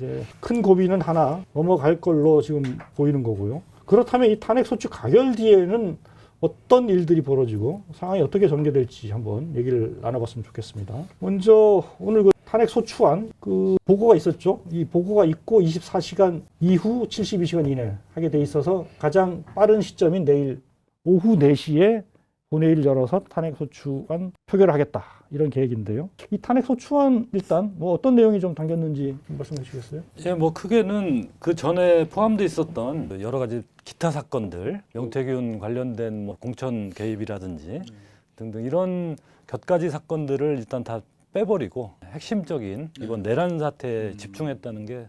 이제 큰 고비는 하나 넘어갈 걸로 지금 보이는 거고요. 그렇다면 이 탄핵 소추 가결 뒤에는 어떤 일들이 벌어지고 상황이 어떻게 전개될지 한번 얘기를 나눠봤으면 좋겠습니다. 먼저 오늘 그 탄핵 소추안 그 보고가 있었죠. 이 보고가 있고 24시간 이후 72시간 이내 하게 돼 있어서 가장 빠른 시점인 내일 오후 4시에 본회의를 열어서 탄핵 소추안 표결을 하겠다. 이런 계획인데요. 이 탄핵 소추안 일단 뭐 어떤 내용이 좀 담겼는지 좀 말씀해 주시겠어요? 예, 뭐 크게는 그 전에 포함되어 있었던 여러 가지 기타 사건들, 명태균 관련된 뭐 공천 개입이라든지 등등 이런 곁가지 사건들을 일단 다 빼버리고 핵심적인 이번 내란 사태에 집중했다는 게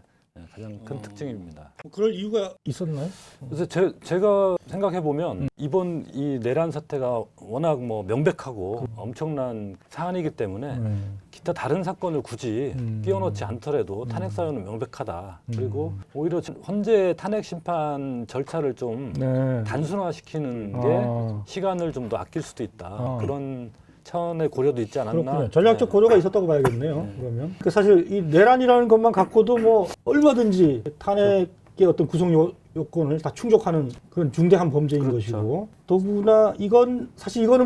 가장 큰 특징입니다. 그럴 이유가 있었나요? 그래서 제가 생각해 보면 이번 이 내란 사태가 워낙 뭐 명백하고 엄청난 사안이기 때문에 기타 다른 사건을 굳이 끼워 넣지 않더라도 탄핵 사유는 명백하다. 그리고 오히려 헌재 탄핵 심판 절차를 좀 단순화시키는 게 시간을 좀 더 아낄 수도 있다. 그런 차원의 고려도 있지 않았나. 그렇군요. 전략적 고려가 있었다고 봐야겠네요. 그러면 사실 이 내란이라는 것만 갖고도 뭐 얼마든지 탄핵의 어떤 구성 요건을 다 충족하는 그런 중대한 범죄인 것이고, 더구나 이거는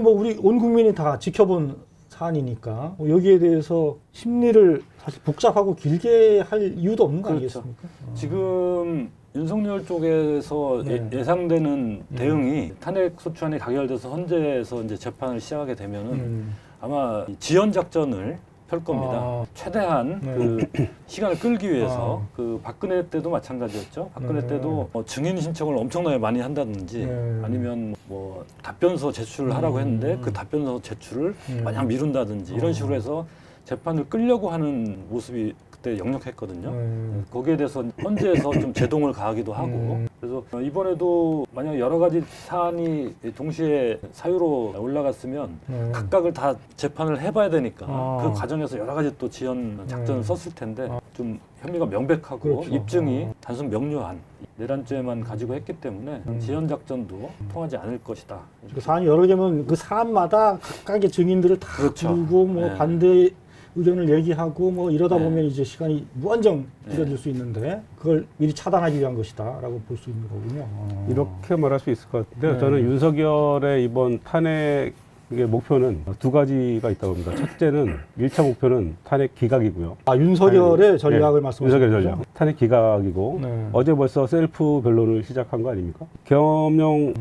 뭐 우리 온 국민이 다 지켜본 사안이니까 뭐 여기에 대해서 심리를 사실 복잡하고 길게 할 이유도 없는 거 아니겠습니까? 지금 윤석열 쪽에서 예상되는 대응이 탄핵 소추안이 가결돼서 헌재에서 이제 재판을 시작하게 되면은 아마 지연 작전을 펼 겁니다. 최대한 그 시간을 끌기 위해서 그 박근혜 때도 마찬가지였죠. 박근혜 때도 뭐 증인 신청을 엄청나게 많이 한다든지 아니면 뭐 답변서 제출을 하라고 했는데 그 답변서 제출을 마냥 미룬다든지 이런 식으로 해서 재판을 끌려고 하는 모습이 그때 역력했거든요. 거기에 대해서 헌재에서 좀 제동을 가하기도 하고 그래서 이번에도 만약 여러 가지 사안이 동시에 사유로 올라갔으면 각각을 다 재판을 해봐야 되니까 그 과정에서 여러 가지 또 지연 작전을 썼을 텐데 좀 혐의가 명백하고 그렇죠. 입증이 단순 명료한 내란죄만 가지고 했기 때문에 지연 작전도 통하지 않을 것이다. 그 사안이 여러 개면 그 사안마다 각각의 증인들을 다 부르고 뭐 반대 의견을 얘기하고 뭐 이러다 보면 이제 시간이 무한정 길어질 수 있는데 그걸 미리 차단하기 위한 것이다라고 볼 수 있는 거군요. 이렇게 말할 수 있을 것 같은데요. 저는 윤석열의 이번 탄핵의 목표는 두 가지가 있다고 봅니다. 첫째는 1차 목표는 탄핵 기각이고요. 윤석열의 전략을 말씀하시는 윤석열 전략. 탄핵 기각이고 어제 벌써 셀프 변론을 시작한 거 아닙니까? 계엄령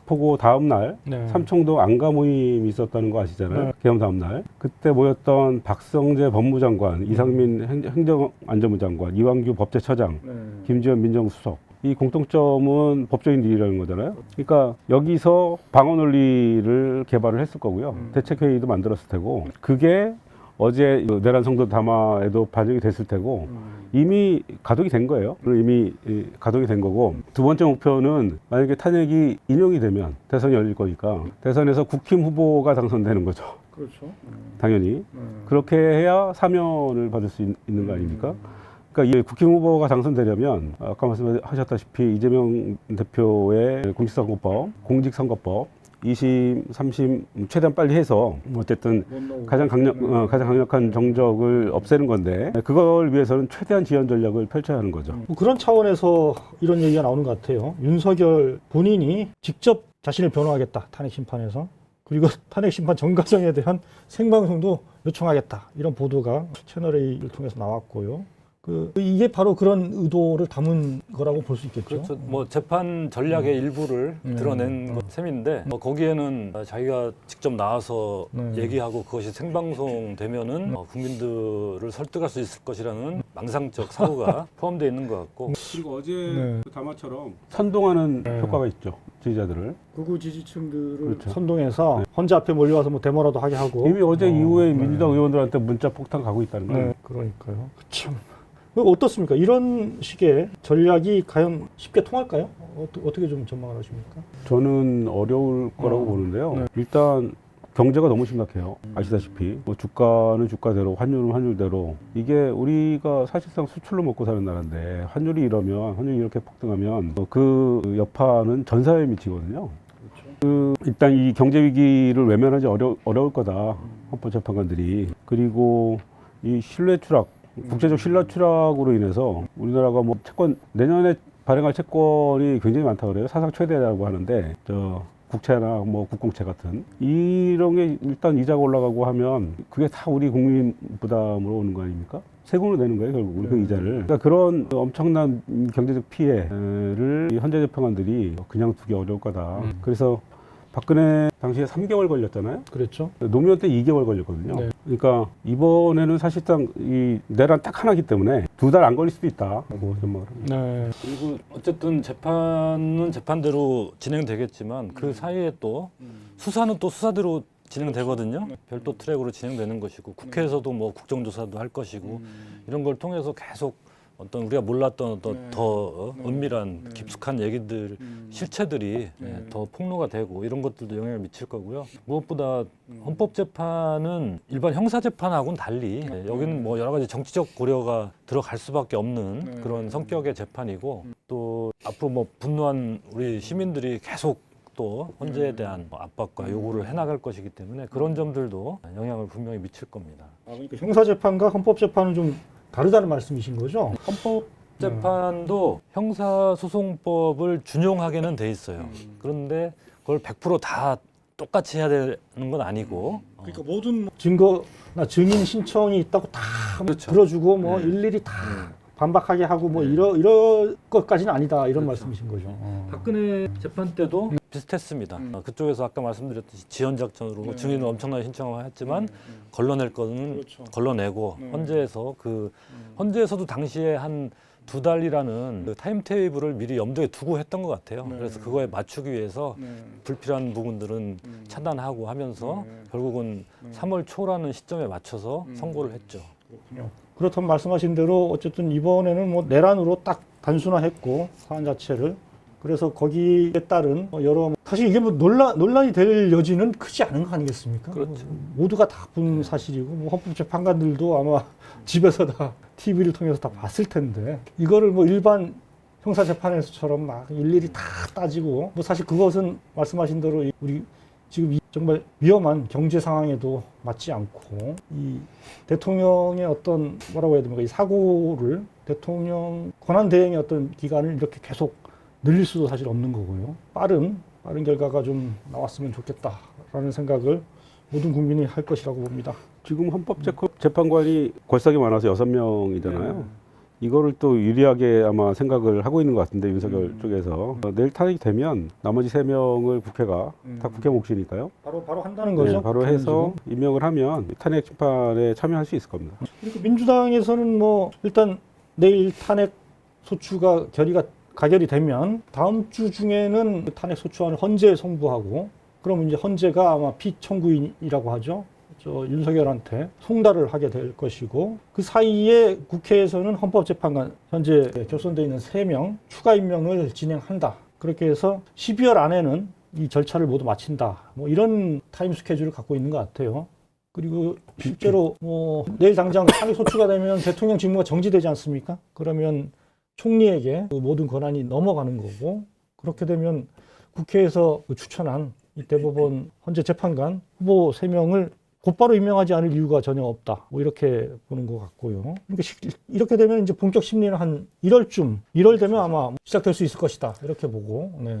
포고 다음 날 삼청동 안가 모임이 있었다는 거 아시잖아요. 계엄 다음 날. 그때 모였던 박성재 법무장관, 이상민 행정안전부 장관, 이완규 법제처장, 김지현 민정수석. 이 공통점은 법조인 일이라는 거잖아요. 그러니까 여기서 방어 논리를 개발을 했을 거고요. 대책회의도 만들었을 테고 그게 어제 내란 성도 담화에도 반영이 됐을 테고 이미 가동이 된 거예요. 이미 가동이 된 거고 두 번째 목표는 만약에 탄핵이 인용이 되면 대선이 열릴 거니까 대선에서 국힘 후보가 당선되는 거죠. 그렇죠. 당연히. 그렇게 해야 사면을 받을 수 있는 거 아닙니까? 그러니까 이 국힘 후보가 당선되려면 아까 말씀하셨다시피 이재명 대표의 공직선거법 2심, 3심 최대한 빨리 해서 어쨌든 가장 강력한 정적을 없애는 건데 그걸 위해서는 최대한 지연 전략을 펼쳐야 하는 거죠. 뭐 그런 차원에서 이런 얘기가 나오는 것 같아요. 윤석열 본인이 직접 자신을 변호하겠다. 탄핵 심판에서. 그리고 탄핵 심판 전 과정에 대한 생방송도 요청하겠다. 이런 보도가 채널A를 통해서 나왔고요. 이게 바로 그런 의도를 담은 거라고 볼 수 있겠죠. 그렇죠. 뭐 재판 전략의 일부를 드러낸 셈인데 거기에는 자기가 직접 나와서 얘기하고 그것이 생방송 되면은 국민들을 설득할 수 있을 것이라는 망상적 사고가 포함되어 있는 것 같고 그리고 어제 그 담화처럼 선동하는 효과가 있죠. 지지자들을. 극우 지지층들을 선동해서 헌재 앞에 몰려와서 뭐 데모라도 하게 하고 이미 어제 이후에 민주당 의원들한테 문자 폭탄 가고 있다는 거예요. 그러니까요. 참. 어떻습니까? 이런 식의 전략이 과연 쉽게 통할까요? 어떻게 좀 전망을 하십니까? 저는 어려울 거라고 보는데요. 일단 경제가 너무 심각해요. 아시다시피 뭐 주가는 주가대로 환율은 환율대로 이게 우리가 사실상 수출로 먹고 사는 나라인데 환율이 이렇게 폭등하면 그 여파는 전 사회에 미치거든요. 일단 이 경제 위기를 외면하지 어려울 거다. 헌법재판관들이. 그리고 이 신뢰 추락 국제적 신뢰 추락으로 인해서 우리나라가 뭐 채권 내년에 발행할 채권이 굉장히 많다고 그래요. 사상 최대라고 하는데 국채나 뭐 국공채 같은 이런 게 일단 이자가 올라가고 하면 그게 다 우리 국민 부담으로 오는 거 아닙니까? 세금으로 내는 거예요, 결국 우리 그 이자를. 그러니까 그런 엄청난 경제적 피해를 이 헌재재판관들이 그냥 두기 어려울 거다. 그래서 박근혜 당시에 3개월 걸렸잖아요. 그랬죠. 노무현 때 2개월 걸렸거든요. 네. 그러니까 이번에는 사실상 이 내란 딱 하나기 때문에 2달 안 걸릴 수도 있다고 생각을 합니다. 네. 그리고 어쨌든 재판은 재판대로 진행되겠지만 그 사이에 또 수사는 또 수사대로 진행되거든요. 별도 트랙으로 진행되는 것이고 국회에서도 뭐 국정조사도 할 것이고 이런 걸 통해서 계속 어떤 우리가 몰랐던 어떤 더 은밀한 깊숙한 얘기들, 실체들이 더 폭로가 되고 이런 것들도 영향을 미칠 거고요. 무엇보다 헌법재판은 일반 형사재판하고는 달리 여기는 뭐 여러 가지 정치적 고려가 들어갈 수밖에 없는 그런 성격의 재판이고 또 앞으로 뭐 분노한 우리 시민들이 계속 또 헌재에 대한 압박과 요구를 해나갈 것이기 때문에 그런 점들도 영향을 분명히 미칠 겁니다. 그러니까 형사재판과 헌법재판은 좀 다르다는 말씀이신 거죠? 헌법재판도 형사소송법을 준용하게는 돼 있어요. 그런데 그걸 100% 다 똑같이 해야 되는 건 아니고 그러니까 모든 증거나 증인 신청이 있다고 다 그렇죠. 들어주고 뭐 일일이 다 반박하게 하고 뭐 이럴 것까지는 아니다 이런 말씀이신 거죠. 박근혜 재판 때도 비슷했습니다. 그쪽에서 아까 말씀드렸듯이 지연작전으로 증인을 엄청나게 신청을 했지만 걸러낼 거는 걸러내고 헌재에서 헌재에서도 당시에 한 2달이라는 그 타임테이블을 미리 염두에 두고 했던 것 같아요. 그래서 그거에 맞추기 위해서 불필요한 부분들은 차단하고 하면서 결국은 3월 초라는 시점에 맞춰서 선고를 했죠. 그렇군요. 그렇다면 말씀하신 대로 어쨌든 이번에는 뭐 내란으로 딱 단순화했고 사안 자체를 그래서 거기에 따른 여러 사실 이게 뭐 논란이 될 여지는 크지 않은 거 아니겠습니까? 그렇죠. 모두가 다 본 사실이고 뭐 헌법재판관들도 아마 집에서 다 TV를 통해서 다 봤을 텐데 이거를 뭐 일반 형사재판에서처럼 막 일일이 다 따지고 뭐 사실 그것은 말씀하신 대로 우리 지금 정말 위험한 경제 상황에도 맞지 않고 이 대통령의 어떤 뭐라고 해야 됩니까? 이 사고를 대통령 권한 대행의 어떤 기간을 이렇게 계속 늘릴 수도 사실 없는 거고요. 빠른 결과가 좀 나왔으면 좋겠다라는 생각을 모든 국민이 할 것이라고 봅니다. 지금 헌법재판관이 골석이 많아서 6명이잖아요. 이거를 또 유리하게 아마 생각을 하고 있는 것 같은데 윤석열 쪽에서 내일 탄핵이 되면 나머지 3명을 국회가 다 국회 몫이니까요. 바로 한다는 거죠. 네, 바로 해서 임명을 하면 탄핵 심판에 참여할 수 있을 겁니다. 그리고 민주당에서는 뭐 일단 내일 탄핵 소추가 가결이 되면 다음 주 중에는 탄핵 소추안을 헌재에 송부하고 그러면 이제 헌재가 아마 피청구인이라고 하죠. 윤석열한테 송달을 하게 될 것이고 그 사이에 국회에서는 헌법재판관 현재 교선되어 있는 3명 추가 임명을 진행한다. 그렇게 해서 12월 안에는 이 절차를 모두 마친다. 뭐 이런 타임 스케줄을 갖고 있는 것 같아요. 그리고 실제로 뭐 내일 당장 탄핵 소추가 되면 대통령 직무가 정지되지 않습니까? 그러면 총리에게 그 모든 권한이 넘어가는 거고 그렇게 되면 국회에서 추천한 이 대법원 헌재 재판관 후보 3명을 곧바로 임명하지 않을 이유가 전혀 없다. 뭐 이렇게 보는 것 같고요. 그러니까 이렇게 되면 이제 본격 심리는 한 1월 되면 아마 시작될 수 있을 것이다. 이렇게 보고. 네.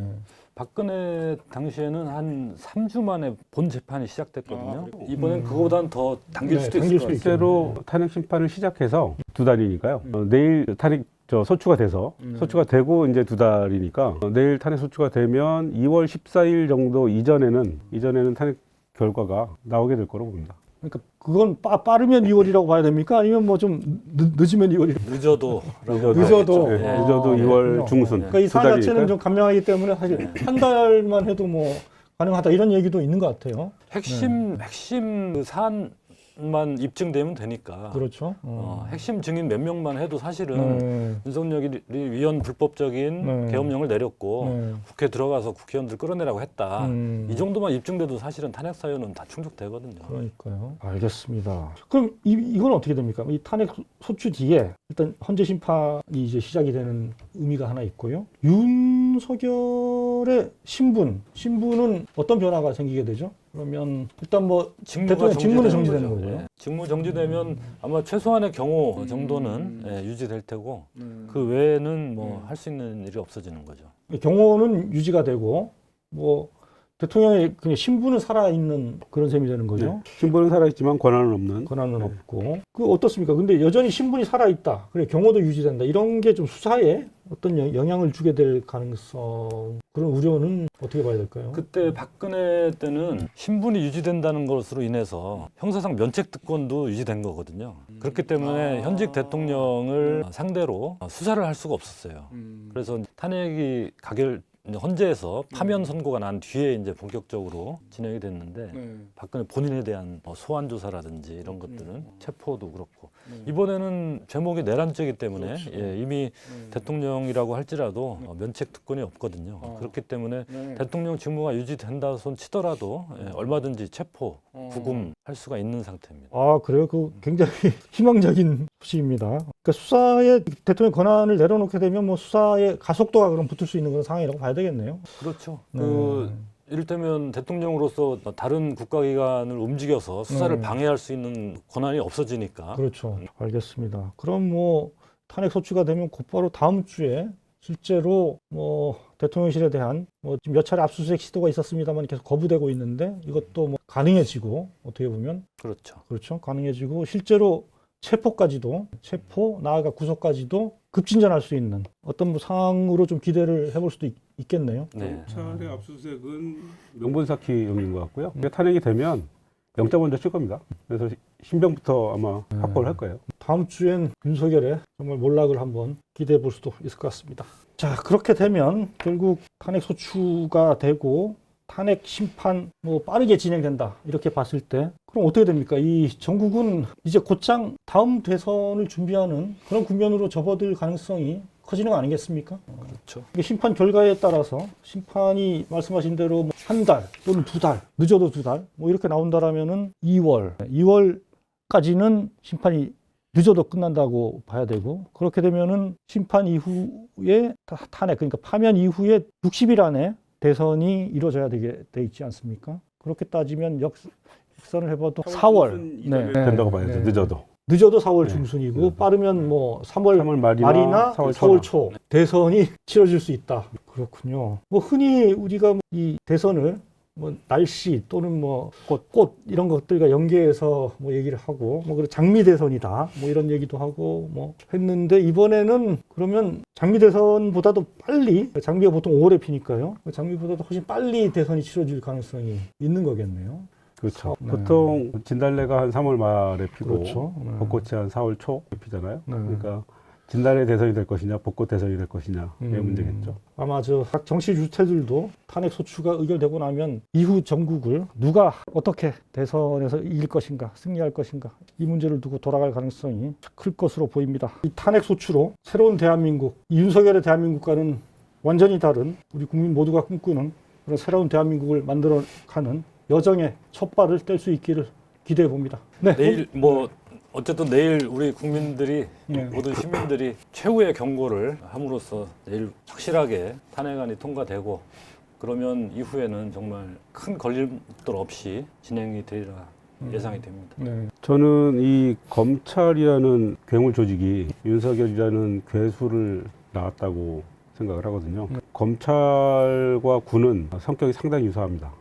박근혜 당시에는 한 3주 만에 본 재판이 시작됐거든요. 이번엔 그거보다는 더 당길 수도 있을 것 같아요. 실제로 탄핵 심판을 시작해서 2달이니까요. 내일 탄핵 소추가 돼서 소추가 되고 이제 2달이니까 내일 탄핵 소추가 되면 2월 14일 정도 이전에는 탄핵 결과가 나오게 될 거라고 봅니다. 그러니까 그건 빠르면 2월이라고 봐야 됩니까? 아니면 뭐 좀 늦으면 2월이라고? 늦어도 늦어도 네. 늦어도 2월 중순. 그러니까 이 사안 자체는 좀 간명하기 때문에 사실 한 달만 해도 뭐 가능하다 이런 얘기도 있는 것 같아요. 핵심 그 사안만 입증되면 되니까. 그렇죠. 핵심 증인 몇 명만 해도 사실은 윤석열이 위헌 불법적인 계엄령을 내렸고 국회 들어가서 국회의원들 끌어내라고 했다. 이 정도만 입증돼도 사실은 탄핵 사유는 다 충족되거든요. 그러니까요. 알겠습니다. 그럼 이건 어떻게 됩니까? 이 탄핵 소추 뒤에 일단 헌재 심판이 이제 시작이 되는 의미가 하나 있고요. 윤석열 윤석열의 신분은 어떤 변화가 생기게 되죠? 그러면 일단 뭐 대통령 직무는 정지되는 거고요. 예. 직무 정지되면 아마 최소한의 경호 정도는 예, 유지될 테고 그 외에는 뭐 할 수 있는 일이 없어지는 거죠. 경호는 유지가 되고 뭐 대통령의 그냥 신분은 살아있는 그런 셈이 되는 거죠. 네. 신분은 살아있지만 권한은 없는. 권한은 없고. 그 어떻습니까? 근데 여전히 신분이 살아있다. 그래 경호도 유지된다. 이런 게 좀 수사에 어떤 영향을 주게 될 가능성, 그런 우려는 어떻게 봐야 될까요? 그때 박근혜 때는 신분이 유지된다는 것으로 인해서 형사상 면책특권도 유지된 거거든요. 그렇기 때문에 현직 대통령을 상대로 수사를 할 수가 없었어요. 그래서 탄핵이 헌재에서 파면 선고가 난 뒤에 이제 본격적으로 진행이 됐는데 박근혜 본인에 대한 소환 조사라든지 이런 것들은 체포도 그렇고 이번에는 제목이 내란죄이기 때문에 그렇죠. 예, 이미 대통령이라고 할지라도 면책 특권이 없거든요. 그렇기 때문에 대통령 직무가 유지된다 손 치더라도 예, 얼마든지 체포, 구금할 수가 있는 상태입니다. 아, 그래요? 그 굉장히 희망적인 소식입니다. 그러니까 수사에 대통령 권한을 내려놓게 되면 뭐 수사의 가속도가 그럼 붙을 수 있는 그런 상황이라고 봐야 되겠네요. 그렇죠. 이를테면 대통령으로서 다른 국가기관을 움직여서 수사를 방해할 수 있는 권한이 없어지니까. 그렇죠. 알겠습니다. 그럼 뭐 탄핵 소추가 되면 곧바로 다음 주에 실제로 뭐 대통령실에 대한 뭐 지금 몇 차례 압수수색 시도가 있었습니다만 계속 거부되고 있는데 이것도 뭐 가능해지고 어떻게 보면 그렇죠. 가능해지고 실제로 체포 나아가 구속까지도 급진전할 수 있는 어떤 뭐 상황으로 좀 기대를 해볼 수도 있겠네요. 네. 검찰의 압수수색은 명분쌓기용인 것 같고요. 탄핵이 되면 영장 먼저 칠 겁니다. 그래서 신병부터 아마 확보를 할 거예요. 다음 주엔 윤석열의 정말 몰락을 한번 기대해 볼 수도 있을 것 같습니다. 자, 그렇게 되면 결국 탄핵 소추가 되고 탄핵 심판 뭐 빠르게 진행된다 이렇게 봤을 때 그럼 어떻게 됩니까? 이 전국은 이제 곧장 다음 대선을 준비하는 그런 국면으로 접어들 가능성이 커지는 거 아니겠습니까? 그렇죠. 이게 심판 결과에 따라서 심판이 말씀하신 대로 한 달 또는 두 달, 늦어도 두 달 뭐 이렇게 나온다라면은 2월까지는 심판이 늦어도 끝난다고 봐야 되고 그렇게 되면은 심판 이후에 탄핵 그러니까 파면 이후에 60일 안에 대선이 이루어져야 되게 돼 있지 않습니까? 그렇게 따지면 역선을 해봐도 4월 된다고 봐야죠. 늦어도 4월 중순이고 빠르면 뭐 3월 말이나 4월 초 대선이 치러질 수 있다. 그렇군요. 뭐 흔히 우리가 이 대선을 뭐 날씨 또는 뭐 꽃 이런 것들과 연계해서 뭐 얘기를 하고 뭐 그래 장미 대선이다 뭐 이런 얘기도 하고 뭐 했는데 이번에는 그러면 장미 대선보다도 빨리 장미가 보통 5월에 피니까요. 장미보다도 훨씬 빨리 대선이 치러질 가능성이 있는 거겠네요. 그렇죠. 보통 진달래가 한 3월 말에 피고 그렇죠. 벚꽃이 한 4월 초에 피잖아요. 네. 그러니까 진달래 대선이 될 것이냐 벚꽃 대선이 될 것이냐 이게 문제겠죠. 아마 각 정치 주체들도 탄핵 소추가 의결되고 나면 이후 전국을 누가 어떻게 대선에서 이길 것인가 승리할 것인가 이 문제를 두고 돌아갈 가능성이 클 것으로 보입니다. 이 탄핵 소추로 새로운 대한민국, 이 윤석열의 대한민국과는 완전히 다른 우리 국민 모두가 꿈꾸는 그런 새로운 대한민국을 만들어가는 여정의 첫 발을 뗄 수 있기를 기대해 봅니다. 네. 내일 뭐 어쨌든 내일 우리 국민들이 모든 시민들이 최후의 경고를 함으로써 내일 확실하게 탄핵안이 통과되고 그러면 이후에는 정말 큰 걸림돌 없이 진행이 되리라 예상이 됩니다. 네. 저는 이 검찰이라는 괴물 조직이 윤석열이라는 괴수를 낳았다고 생각을 하거든요. 검찰과 군은 성격이 상당히 유사합니다.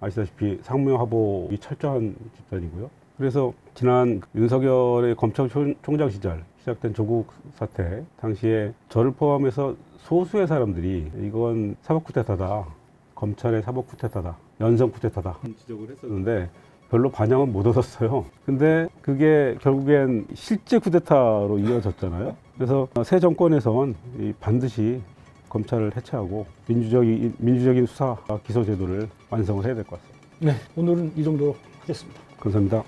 아시다시피 상명하복이 철저한 집단이고요. 그래서 지난 윤석열의 검찰총장 시절 시작된 조국 사태 당시에 저를 포함해서 소수의 사람들이 이건 사법 쿠데타다, 검찰의 사법 쿠데타다, 연성 쿠데타다 지적을 했었는데 별로 반향은 못 얻었어요. 근데 그게 결국엔 실제 쿠데타로 이어졌잖아요. 그래서 새 정권에선 반드시 검찰을 해체하고 민주적인 수사 기소 제도를 완성을 해야 될 것 같습니다. 네, 오늘은 이 정도로 하겠습니다. 감사합니다.